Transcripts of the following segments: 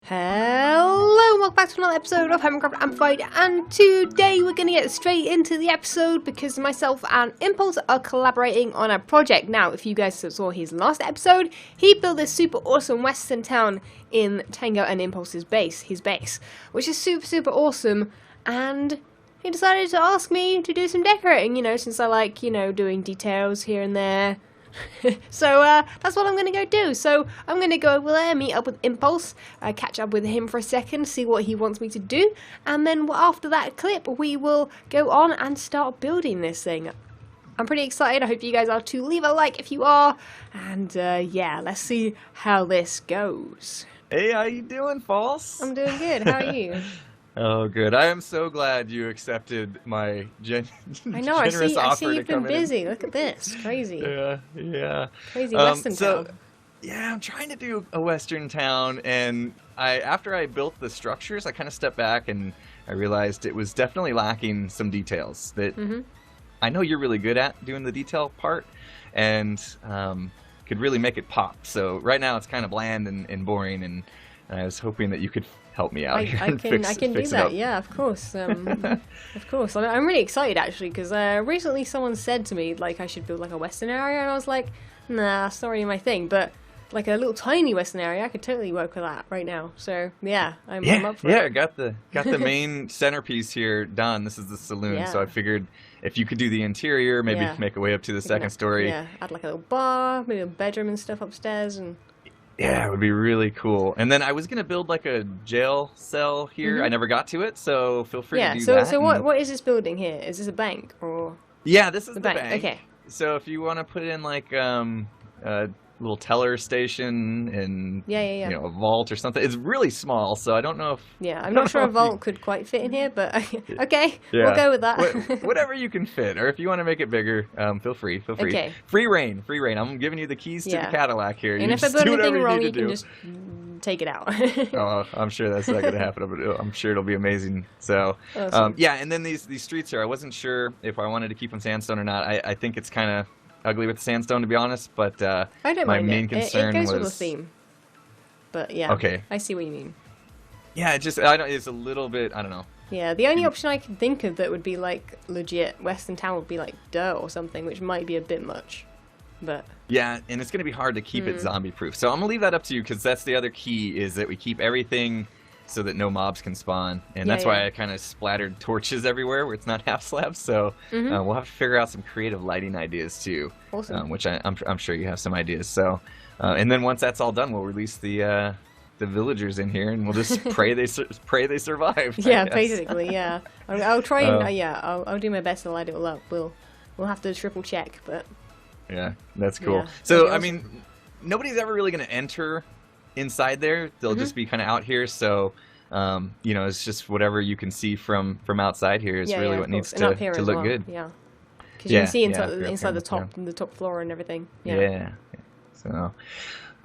Hello, welcome back to another episode of Hermitcraft Amplified, and today we're going to get straight into the episode because myself and Impulse are collaborating on a project. Now, if you guys saw his last episode, he built this super awesome western town in Tango and Impulse's base, which is super awesome, and he decided to ask me to do some decorating, you know, since I like, you know, doing details here and there. So that's what I'm going to go do. So I'm going to go over there, meet up with Impulse, catch up with him for a second, see what he wants me to do, and then after that clip we will go on and start building this thing. I'm pretty excited. I hope you guys are too. Leave a like if you are, and yeah, let's see how this goes. Hey, how you doing, False? I'm doing good. How are you? Oh, good. I am so glad you accepted my I know. I see you've been busy. In. Look at this. Crazy. Yeah. Crazy western town. Yeah, I'm trying to do a western town, and after I built the structures, I kind of stepped back and I realized it was definitely lacking some details that I know you're really good at doing the detail part, and could really make it pop. So right now it's kind of bland and boring, and I was hoping that you could help me out here. I can do that. Yeah, of course. Of course. I'm really excited actually because recently someone said to me like I should build like a western area, and I was like, nah, that's not really my thing. But like a little tiny western area, I could totally work with that right now. So yeah, I'm up for it. Yeah, got the main centerpiece here done. This is the saloon, so I figured if you could do the interior, maybe make a way up to the second story. Yeah, add like a little bar, maybe a bedroom and stuff upstairs, and. Yeah, it would be really cool. And then I was going to build like a jail cell here. I never got to it, so feel free to do that. So what is this building here? Is this a bank or? Yeah, this is the bank. Okay. So if you want to put in like a little teller station and you know, a vault or something, it's really small, so I don't know if I'm not sure a vault could quite fit in here, but okay, we'll go with that. Whatever you can fit, or if you want to make it bigger, feel free. Okay. Free reign. I'm giving you the keys to the Cadillac here. And if I build anything wrong, you can just take it out. Oh, I'm sure that's not going to happen. I'm sure it'll be amazing. So, awesome. yeah, and then these streets here, I wasn't sure if I wanted to keep them sandstone or not. I think it's kind of ugly with the sandstone, to be honest, but I don't my mind main concern it goes was with the theme. But yeah, okay. I see what you mean. Yeah, it's a little bit, I don't know. Yeah, the only option I can think of that would be like legit western town would be like dirt or something, which might be a bit much. But yeah, and it's going to be hard to keep it zombie proof. So I'm going to leave that up to you, because that's the other key, is that we keep everything so that no mobs can spawn, and that's why I kind of splattered torches everywhere where it's not half slabs. So we'll have to figure out some creative lighting ideas too, which I'm sure you have some ideas. So, and then once that's all done, we'll release the villagers in here, and we'll just pray they survive. Yeah, basically, yeah. I'll try and I'll do my best to light it all up. We'll have to triple check, but yeah, that's cool. So I mean, nobody's ever really going to enter inside there. They'll just be kind of out here, so you know, it's just whatever you can see from outside here is really what needs to look good. Yeah, because you can see inside the top floor and everything. Yeah. So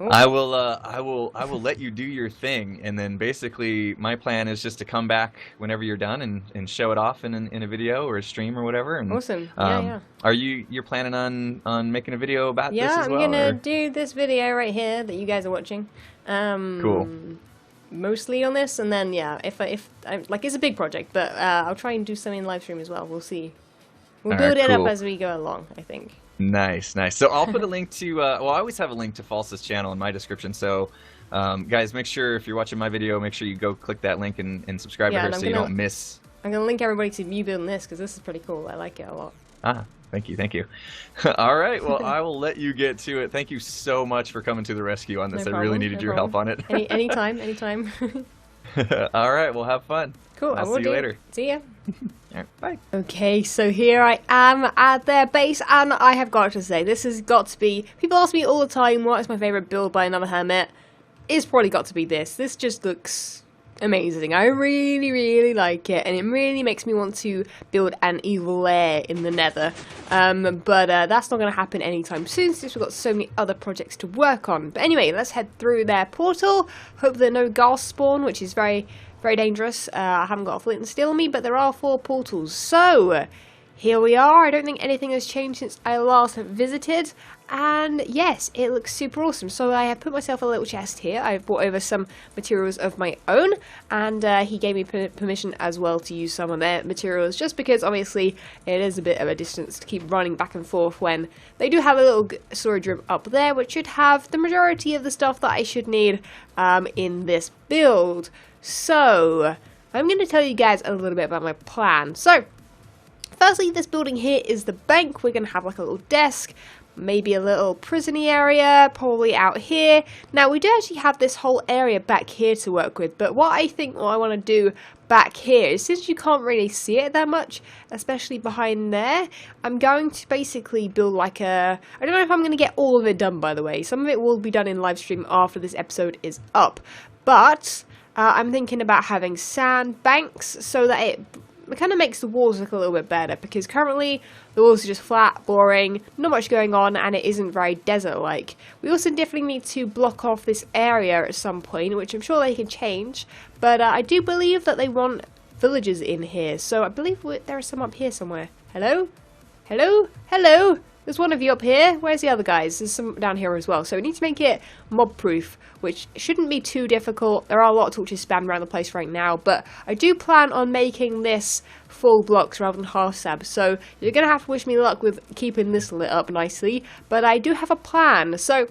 I will let you do your thing, and then basically my plan is just to come back whenever you're done and show it off in a video or a stream or whatever. And, awesome. Are you're planning on making a video about this as well? Yeah, I'm gonna do this video right here that you guys are watching. Cool. Mostly on this, and then if like, it's a big project, but I'll try and do something in live stream as well. We'll see. We'll build it up as we go along, I think. Nice. So I'll put a link to well, I always have a link to False's channel in my description, so guys, make sure if you're watching my video, make sure you go click that link and subscribe to her so you don't miss. I'm gonna link everybody to you building this, because this is pretty cool. I like it a lot. Thank you. All right, well, I will let you get to it. Thank you so much for coming to the rescue on this. I really needed your help on it. Anytime. All right, well, have fun. Cool. I'll see you later. See ya. All right, bye. Okay, so here I am at their base, and I have got to say, this has got to be... People ask me all the time, what is my favourite build by another hermit? It's probably got to be this. This just looks amazing. I really like it, and it really makes me want to build an evil lair in the nether. But that's not going to happen anytime soon, since we've got so many other projects to work on. But anyway, let's head through their portal. Hope there are no ghast spawn, which is very dangerous. I haven't got a flint and steel on me, but there are 4 portals. So, here we are. I don't think anything has changed since I last visited, and yes, it looks super awesome. So I have put myself a little chest here. I've brought over some materials of my own, and he gave me permission as well to use some of their materials, just because obviously it is a bit of a distance to keep running back and forth when they do have a little storage room up there, which should have the majority of the stuff that I should need in this build. So I'm going to tell you guys a little bit about my plan. So firstly, this building here is the bank. We're going to have like a little desk, maybe a little prison-y area, probably out here. Now, we do actually have this whole area back here to work with, but what I want to do back here is, since you can't really see it that much, especially behind there, I'm going to basically build like a... I don't know if I'm going to get all of it done, by the way. Some of it will be done in live stream after this episode is up, but I'm thinking about having sand banks so that it kind of makes the walls look a little bit better, because currently the walls are just flat, boring, not much going on, and it isn't very desert-like. We also definitely need to block off this area at some point, which I'm sure they can change, but I do believe that they want villagers in here, so I believe there are some up here somewhere. Hello? Hello? Hello? There's one of you up here. Where's the other guys? There's some down here as well. So we need to make it mob-proof, which shouldn't be too difficult. There are a lot of torches spammed around the place right now, but I do plan on making this full blocks rather than half slabs. So you're going to have to wish me luck with keeping this lit up nicely, but I do have a plan. So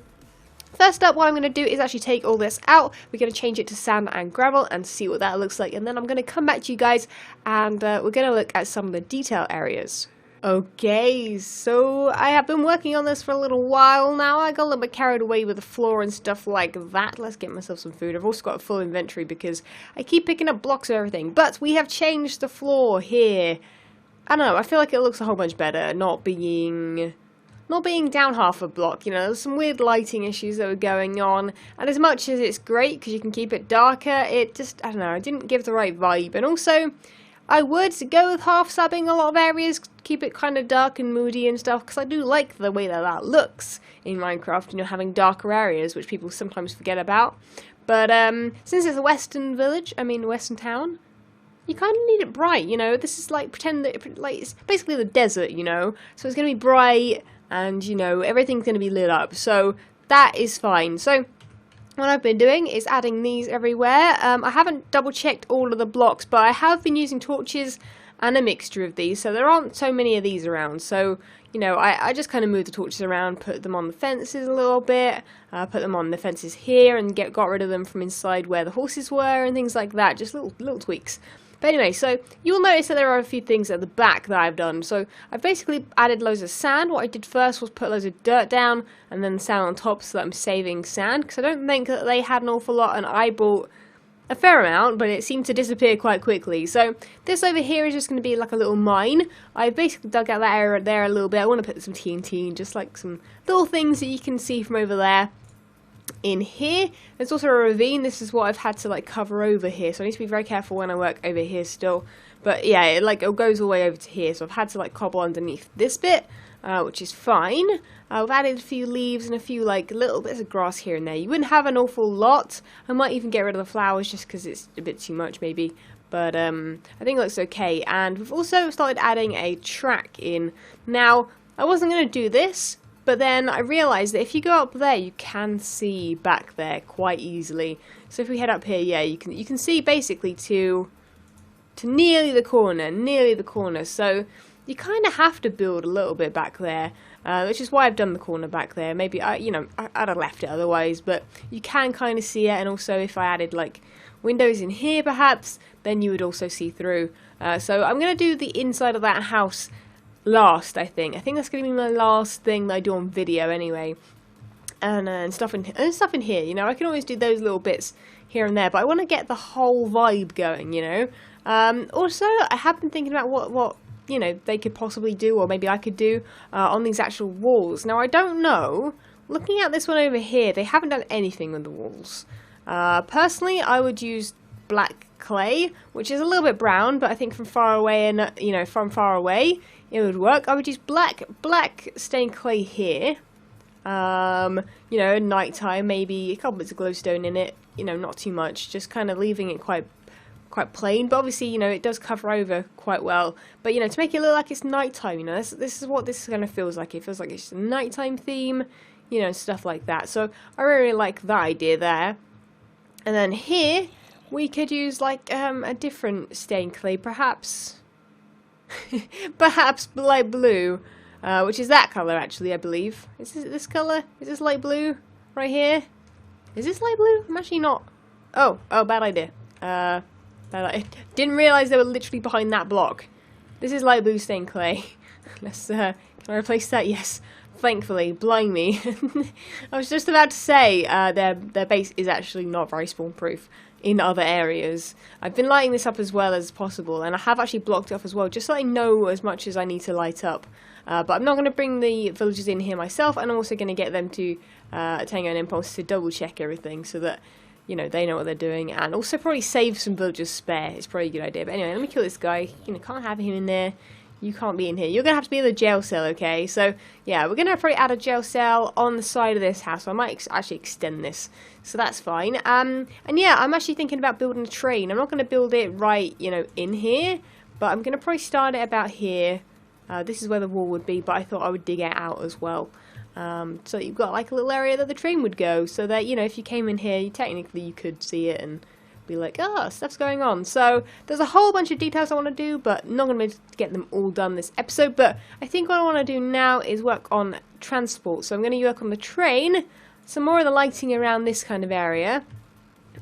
first up, what I'm going to do is actually take all this out. We're going to change it to sand and gravel and see what that looks like. And then I'm going to come back to you guys, and we're going to look at some of the detail areas. Okay, so I have been working on this for a little while now. I got a little bit carried away with the floor and stuff like that. Let's get myself some food. I've also got a full inventory because I keep picking up blocks of everything. But we have changed the floor here. I don't know, I feel like it looks a whole bunch better not being down half a block. You know, there's some weird lighting issues that were going on. And as much as it's great because you can keep it darker, it just, I don't know, it didn't give the right vibe. And also, I would go with half slabbing a lot of areas, keep it kind of dark and moody and stuff, because I do like the way that that looks in Minecraft, you know, having darker areas, which people sometimes forget about. But since it's a western western town, you kind of need it bright, you know. This is like, pretend that like it's basically the desert, you know, so it's going to be bright and, you know, everything's going to be lit up, so that is fine. So what I've been doing is adding these everywhere. I haven't double checked all of the blocks, but I have been using torches and a mixture of these, so there aren't so many of these around. So, you know, I just kind of moved the torches around, put them on the fences a little bit, put them on the fences here, and got rid of them from inside where the horses were and things like that, just little tweaks. But anyway, so you'll notice that there are a few things at the back that I've done. So I've basically added loads of sand. What I did first was put loads of dirt down and then sand on top so that I'm saving sand, because I don't think that they had an awful lot, and I bought a fair amount, but it seemed to disappear quite quickly. So this over here is just going to be like a little mine. I've basically dug out that area there a little bit. I want to put some TNT and just like some little things that you can see from over there. In here, there's also a ravine. This is what I've had to like cover over here, so I need to be very careful when I work over here still. But yeah, it goes all the way over to here, so I've had to like cobble underneath this bit, which is fine. I've added a few leaves and a few like little bits of grass here and there. You wouldn't have an awful lot. I might even get rid of the flowers just because it's a bit too much maybe, but I think it looks okay. And we've also started adding a track in. Now, I wasn't going to do this, but then I realised that if you go up there, you can see back there quite easily. So if we head up here, yeah, you can see basically to nearly the corner. So you kind of have to build a little bit back there, which is why I've done the corner back there. Maybe I'd have left it otherwise, but you can kind of see it. And also, if I added like windows in here, perhaps, then you would also see through. So I'm gonna do the inside of that house last, I think that's going to be my last thing that I do on video anyway, and stuff in here. You know, I can always do those little bits here and there, but I want to get the whole vibe going. You know, also I have been thinking about what you know they could possibly do, or maybe I could do on these actual walls. Now I don't know. Looking at this one over here, they haven't done anything with the walls. Personally, I would use black clay, which is a little bit brown, but I think from far away it would work. I would use black stained clay here. You know, nighttime, maybe a couple bits of glowstone in it. You know, not too much, just kind of leaving it quite quite plain, but obviously, you know, it does cover over quite well. But, you know, to make it look like it's nighttime, you know, this is what this kind of feels like. It feels like it's a nighttime theme, you know, stuff like that. So I really like that idea there. And then here, we could use, like, a different stained clay, perhaps, perhaps light blue, which is that colour, actually, I believe. Is this colour? Is this light blue right here? Is this light blue? I'm actually not. Oh, bad idea. I didn't realise they were literally behind that block. This is light blue stained clay. Let's, can I replace that? Yes. Thankfully. Blimey. I was just about to say, their base is actually not very spawn proof in other areas. I've been lighting this up as well as possible, and I have actually blocked it off as well, just so I know as much as I need to light up. But I'm not going to bring the villagers in here myself, and I'm also going to get them to Tango and Impulse to double check everything, so that, you know, they know what they're doing, and also probably save some villagers spare. It's probably a good idea. But anyway, let me kill this guy. You know, can't have him in there. You can't be in here. You're going to have to be in the jail cell, okay? So, yeah, we're going to probably add a jail cell on the side of this house. So I might actually extend this. So that's fine. And yeah, I'm actually thinking about building a train. I'm not going to build it right, you know, in here, but I'm going to probably start it about here. This is where the wall would be, but I thought I would dig it out as well. So you've got like a little area that the train would go, so that, you know, if you came in here, technically you could see it and be like, oh, stuff's going on. So there's a whole bunch of details I want to do, but not going to be able to get them all done this episode. But I think what I want to do now is work on transport. So I'm going to work on the train, some more of the lighting around this kind of area.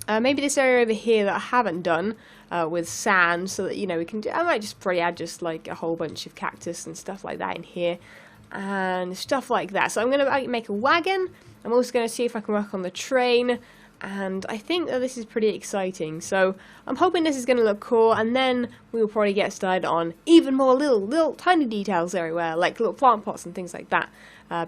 Maybe this area over here that I haven't done with sand, so that, you know, we can do, I might just probably add just like a whole bunch of cactus and stuff like that in here. And stuff like that. So I'm going to make a wagon. I'm also going to see if I can work on the train, and I think that this is pretty exciting. So I'm hoping this is going to look cool, and then we will probably get started on even more little tiny details everywhere, like little plant pots and things like that,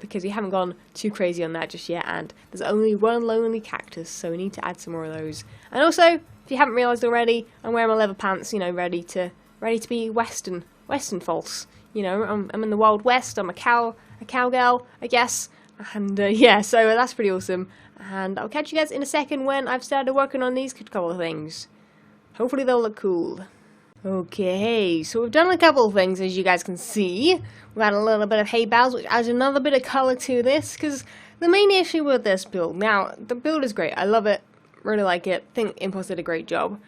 because we haven't gone too crazy on that just yet, and there's only one lonely cactus, so we need to add some more of those. And also, if you haven't realised already, I'm wearing my leather pants, you know, ready to be Western false. You know, I'm in the Wild West. I'm a cowgirl, I guess. And yeah, so that's pretty awesome. And I'll catch you guys in a second when I've started working on these couple of things. Hopefully they'll look cool. Okay, so we've done a couple of things, as you guys can see. We've had a little bit of hay bales, which adds another bit of colour to this, because the main issue with this build, now, the build is great. I love it. Really like it. think Impulse did a great job.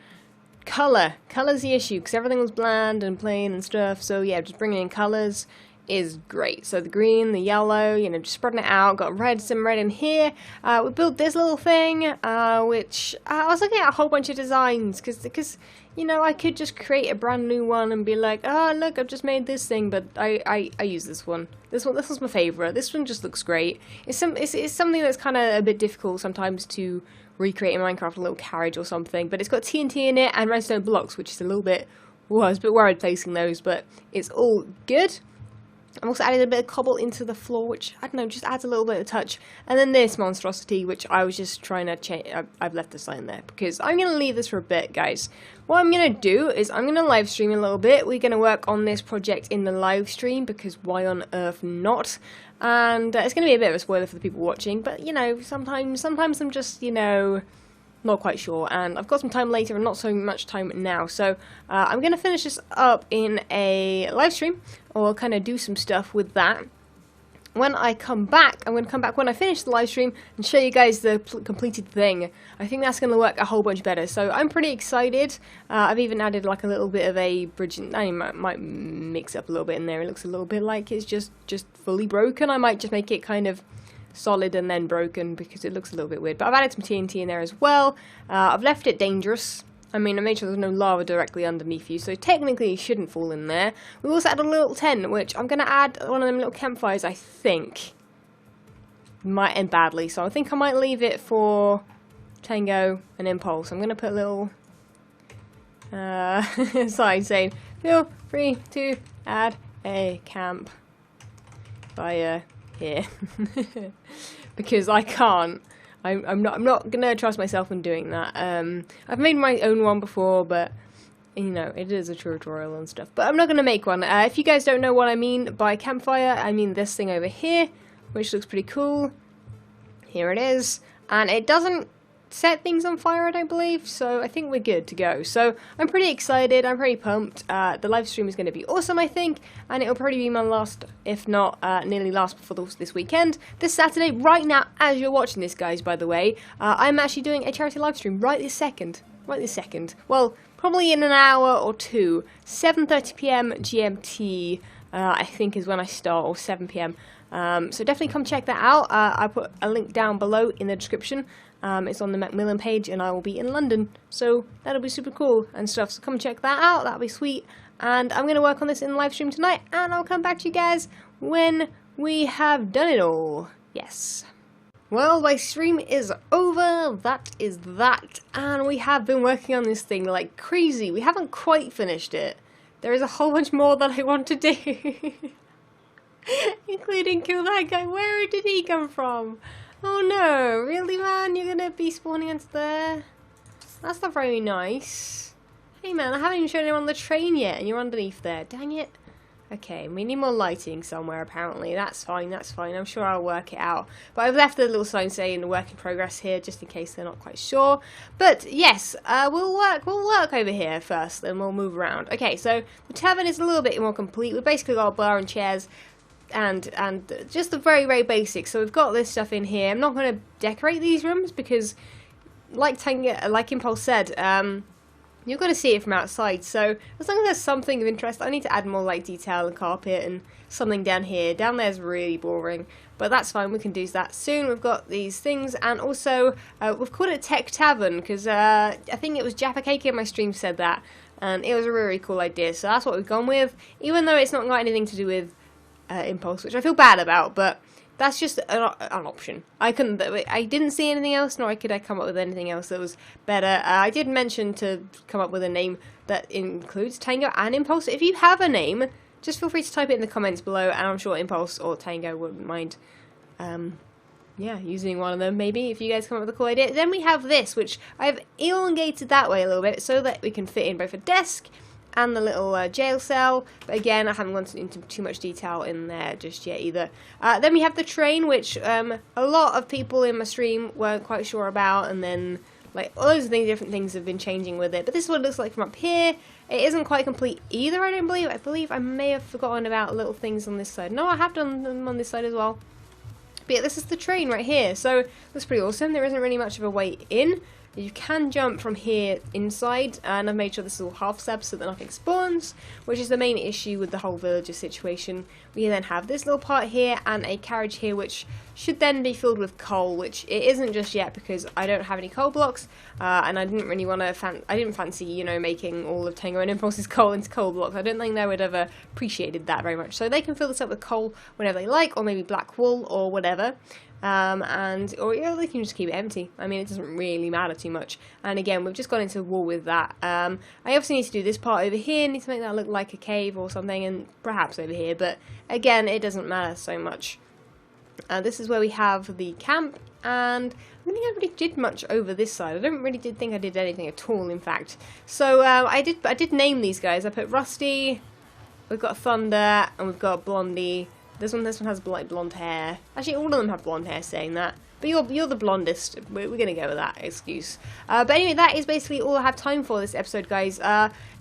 Color's the issue, because everything was bland and plain and stuff, so yeah, just bringing in colors is great. So the green, the yellow, you know, just spreading it out, got red, some red in here. We built this little thing, which I was looking at a whole bunch of designs, because you know, I could just create a brand new one and be like, oh look, I've just made this thing, but I use this one. This one's my favorite. This one just looks great. It's something that's kind of a bit difficult sometimes to recreate in Minecraft, a little carriage or something, but it's got TNT in it and redstone blocks, which is a little bit, well, I was a bit worried placing those, but it's all good. I've also added a bit of cobble into the floor, which, I don't know, just adds a little bit of touch. And then this monstrosity, which I was just trying to change. I've left this line there, because I'm going to leave this for a bit, guys. What I'm going to do is I'm going to live stream a little bit. We're going to work on this project in the live stream, because why on earth not? And it's going to be a bit of a spoiler for the people watching, but, you know, sometimes I'm just, you know, not quite sure, and I've got some time later and not so much time now, so I'm going to finish this up in a live stream, or kind of do some stuff with that. When I come back, I'm going to come back when I finish the live stream and show you guys the completed thing. I think that's going to work a whole bunch better, so I'm pretty excited. I've even added like a little bit of a bridge, I might mix up a little bit in there. It looks a little bit like it's just fully broken. I might just make it kind of solid and then broken, because it looks a little bit weird. But I've added some TNT in there as well. I've left it dangerous. I mean, I made sure there's no lava directly underneath you, so technically you shouldn't fall in there. We also added a little tent, which I'm going to add one of them little campfires, I think. Might end badly, so I think I might leave it for Tango and Impulse. I'm going to put a little sign saying, feel free to add a camp fire here. Because I can't. I'm not gonna trust myself in doing that. I've made my own one before, but you know, it is a tutorial and stuff. But I'm not gonna make one. If you guys don't know what I mean by campfire, I mean this thing over here, which looks pretty cool. Here it is, and it doesn't set things on fire, I don't believe, so I think we're good to go. So I'm pretty excited, I'm pretty pumped. The live stream is going to be awesome, I think, and it'll probably be my last, if not nearly last before this weekend. This Saturday, right now, as you're watching this, guys, by the way, I'm actually doing a charity live stream right this second. Well, probably in an hour or two. 7:30 p.m. GMT, I think is when I start, or 7 p.m. So definitely come check that out. I put a link down below in the description. It's on the Macmillan page, and I will be in London, so that'll be super cool and stuff. So come check that out. That'll be sweet. And I'm going to work on this in the live stream tonight, and I'll come back to you guys when we have done it all. Yes. Well, my stream is over, that is that, and we have been working on this thing like crazy. We haven't quite finished it. There is a whole bunch more that I want to do, including kill that guy. Where did he come from? Oh no, really, man? You're gonna be spawning into there? That's not very nice. Hey man, I haven't even shown anyone on the train yet, and you're underneath there. Dang it. Okay, we need more lighting somewhere, apparently. That's fine, that's fine. I'm sure I'll work it out. But I've left a little sign saying work in progress here, just in case they're not quite sure. But yes, we'll work over here first, then we'll move around. Okay, so the tavern is a little bit more complete. We've basically got a bar and chairs and just the very, very basics. So we've got this stuff in here. I'm not going to decorate these rooms because, like Impulse said, you're going to see it from outside, so as long as there's something of interest, I need to add more like detail and carpet and something down here. Down there's really boring, but that's fine, we can do that soon. We've got these things, and also we've called it Tech Tavern, because I think it was Jaffa Cake in my stream said that, and it was a really cool idea, so that's what we've gone with, even though it's not got anything to do with Impulse, which I feel bad about, but that's just an option. I didn't see anything else, nor could I come up with anything else that was better. I did mention to come up with a name that includes Tango and Impulse. If you have a name, just feel free to type it in the comments below, and I'm sure Impulse or Tango wouldn't mind, yeah, using one of them maybe, if you guys come up with a cool idea. Then we have this, which I've elongated that way a little bit, so that we can fit in both a desk and the little jail cell, but again, I haven't gone into too much detail in there just yet either. Then we have the train, which a lot of people in my stream weren't quite sure about, and then like all those different things have been changing with it. But this is what it looks like from up here. It isn't quite complete either, I don't believe. I believe I may have forgotten about little things on this side. No, I have done them on this side as well. But yeah, this is the train right here, so that's pretty awesome. There isn't really much of a way in. You can jump from here inside, and I've made sure this is all half slabs so that nothing spawns, which is the main issue with the whole villager situation. We then have this little part here and a carriage here, which should then be filled with coal, which it isn't just yet because I don't have any coal blocks, and I didn't really want to. I didn't fancy, you know, making all of Tango and Impulse's coal into coal blocks. I don't think they would have appreciated that very much. So they can fill this up with coal whenever they like, or maybe black wool or whatever. Or you know, they can just keep it empty. I mean, it doesn't really matter too much. And again, we've just gone into wool with that. I obviously need to do this part over here, need to make that look like a cave or something, and perhaps over here, but again, it doesn't matter so much. This is where we have the camp, and I don't think I really did much over this side. I don't really think I did anything at all, in fact. So I did name these guys. I put Rusty, we've got Thunder, and we've got Blondie. This one has like blonde hair. Actually, all of them have blonde hair, saying that. But you're the blondest. We're gonna go with that excuse. But anyway, that is basically all I have time for this episode, guys.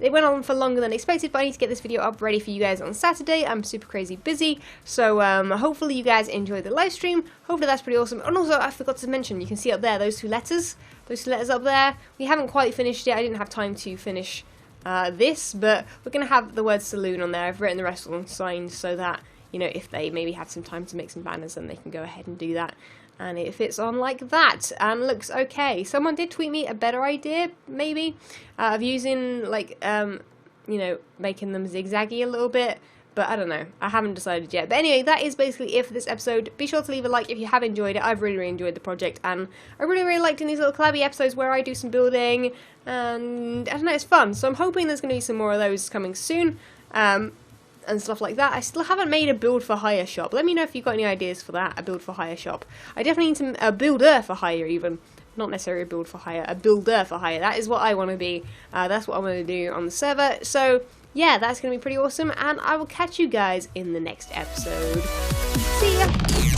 It went on for longer than expected, but I need to get this video up ready for you guys on Saturday. I'm super crazy busy, so hopefully you guys enjoyed the live stream. Hopefully that's pretty awesome. And also, I forgot to mention, you can see up there those two letters. Those two letters up there. We haven't quite finished it. I didn't have time to finish this, but we're gonna have the word saloon on there. I've written the rest on signs so that, you know, if they maybe have some time to make some banners, then they can go ahead and do that. And it fits on like that, and looks okay. Someone did tweet me a better idea, maybe, of using, like, you know, making them zigzaggy a little bit. But I don't know. I haven't decided yet. But anyway, that is basically it for this episode. Be sure to leave a like if you have enjoyed it. I've really, really enjoyed the project, and I really, really liked in these little collabby episodes where I do some building, and I don't know, it's fun. So I'm hoping there's going to be some more of those coming soon. And stuff like that. I still haven't made a build for hire shop. Let me know if you've got any ideas for that, a build for hire shop. I definitely need some, a builder for hire even. Not necessarily a build for hire, a builder for hire. That is what I want to be. That's what I want to do on the server. So yeah, that's going to be pretty awesome, and I will catch you guys in the next episode. See ya!